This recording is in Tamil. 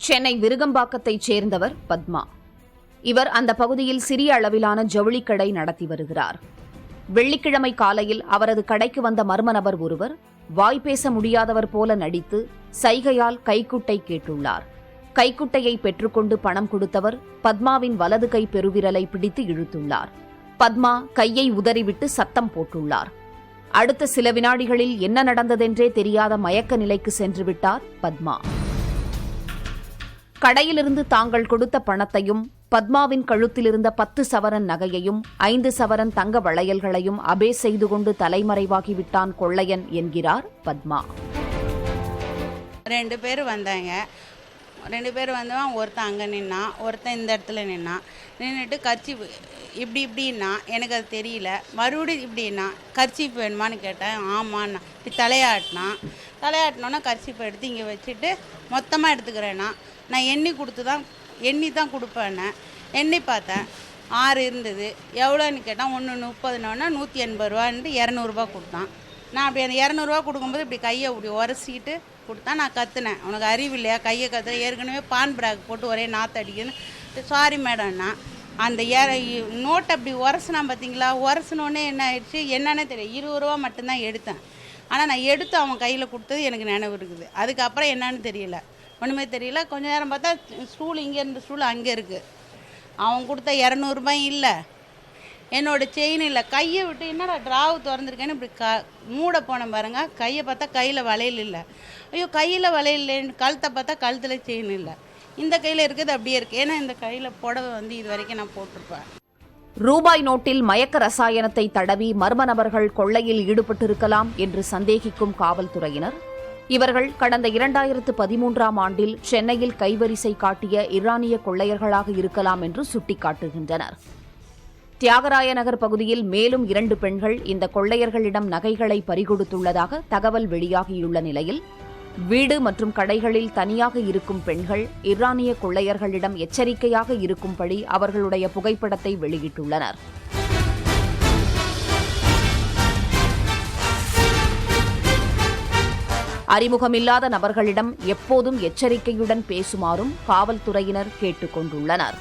சென்னை விருகம்பாக்கத்தைச் சேர்ந்தவர் பத்மா. இவர் அந்த பகுதியில் சிறிய அளவிலான ஜவுளிக்கடை நடத்தி வருகிறார். வெள்ளிக்கிழமை காலையில் அவரது கடைக்கு வந்த மர்ம நபர் ஒருவர் வாய் பேச முடியாதவர் போல நடித்து சைகையால் கைக்குட்டை கேட்டுள்ளார். கைக்குட்டையை பெற்றுக்கொண்டு பணம் கொடுத்தவர் பத்மாவின் வலது கை பெருவிரலை பிடித்து இழுத்துள்ளார். பத்மா கையை உதறிவிட்டு சத்தம் போட்டுள்ளார். அடுத்த சில வினாடிகளில் என்ன நடந்ததென்றே தெரியாத மயக்க நிலைக்கு சென்று விட்டார் பத்மா. கடையிலிருந்து தாங்கள் கொடுத்த பணத்தையும் பத்மாவின் கழுத்திலிருந்த 10 சவரன் நகையையும் 5 சவரன் தங்க வளையல்களையும் அபே செய்து கொண்டு தலைமறைவாகிவிட்டான் கொள்ளையன் என்கிறார் பத்மா. 2 பேர் வந்தாங்க. 2 பேர் வந்தவன் ஒருத்தன் அங்கே நின்னான், ஒருத்தன் இந்த இடத்துல நின்னான். நின்றுட்டு கர்ச்சீஃப் இப்படின்னா எனக்கு அது தெரியல. மறுபடியும் இப்படின்னா கர்ச்சீஃப் வேணுமான்னு கேட்டேன். ஆமாண்ணா. இப்படி தலையாட்டினோன்னா கர்ச்சீஃப் எடுத்து இங்கே வச்சுட்டு மொத்தமாக எடுத்துக்கிறேன்னா நான் எண்ணி தான் கொடுப்பேன்னு எண்ணி பார்த்தேன். 6 இருந்தது. எவ்வளோன்னு கேட்டால் 1 30ன்னா 180 ரூபான்ட்டு 200 கொடுத்தான். நான் அப்படி அந்த 200 கொடுக்கும்போது இப்படி கையை இப்படி உரசிட்டு கொடுத்தா நான் கற்றுனேன். உனக்கு அறிவு இல்லையா, கையை கற்றுன, ஏற்கனவே பான் பிராக் போட்டு ஒரே நாத்தடிக்கணும். சாரி மேடம்னா அந்த நோட்டை அப்படி உரசுனா பார்த்தீங்களா, உரசினோடனே என்ன ஆயிடுச்சு என்னன்னே தெரியல. 20 ரூபா மட்டும்தான் எடுத்தேன். ஆனால் நான் எடுத்து அவன் கையில் கொடுத்தது எனக்கு நினைவு இருக்குது. அதுக்கப்புறம் என்னன்னு தெரியல, ஒன்றுமே தெரியல. கொஞ்ச நேரம் பார்த்தா ஸ்டூல் இங்கே இருந்த ஸ்டூல் அங்கே இருக்குது. அவன் கொடுத்த 200 ரூபாய் இல்லை, என்னோட செயின் இல்லை. கையை விட்டு என்னடா ட்ராவு திறந்துருக்கேன்னு இப்படி மூட போனேன் பாருங்க. கையை பார்த்தா கையில் வளையல் இல்லை. ஐயோ கையில் வளையல் இல்லைன்னு கழுத்தை பார்த்தா கழுத்தில் செயின் இல்லை. இந்த கையில் இருக்குது அப்படியே இருக்குது. ஏன்னா இந்த கையில் புடவை இது வரைக்கும் நான் போட்டிருப்பேன். ரூபாய் நோட்டில் மயக்க ரசாயனத்தை தடவி மர்ம நபர்கள் கொள்ளையில் ஈடுபட்டிருக்கலாம் என்று சந்தேகிக்கும் காவல்துறையினர், இவர்கள் கடந்த 2013ஆம் ஆண்டில் சென்னையில் கைவரிசை காட்டிய ஈரானிய கொள்ளையர்களாக இருக்கலாம் என்று சுட்டிக்காட்டுகின்றனர். தியாகராய நகர் பகுதியில் மேலும் 2 பெண்கள் இந்த கொள்ளையர்களிடம் நகைகளை பறிகொடுத்துள்ளதாக தகவல் வெளியாகியுள்ள நிலையில், வீடு மற்றும் கடைகளில் தனியாக இருக்கும் பெண்கள் ஈரானிய கொள்ளையர்களிடம் எச்சரிக்கையாக இருக்கும்படி அவர்களுடைய புகைப்படத்தை வெளியிட்டுள்ளனர். அறிமுகமில்லாத நபர்களிடம் எப்போதும் எச்சரிக்கையுடன் பேசுமாறும் காவல்துறையினர் கேட்டுக் கொண்டுள்ளனர்.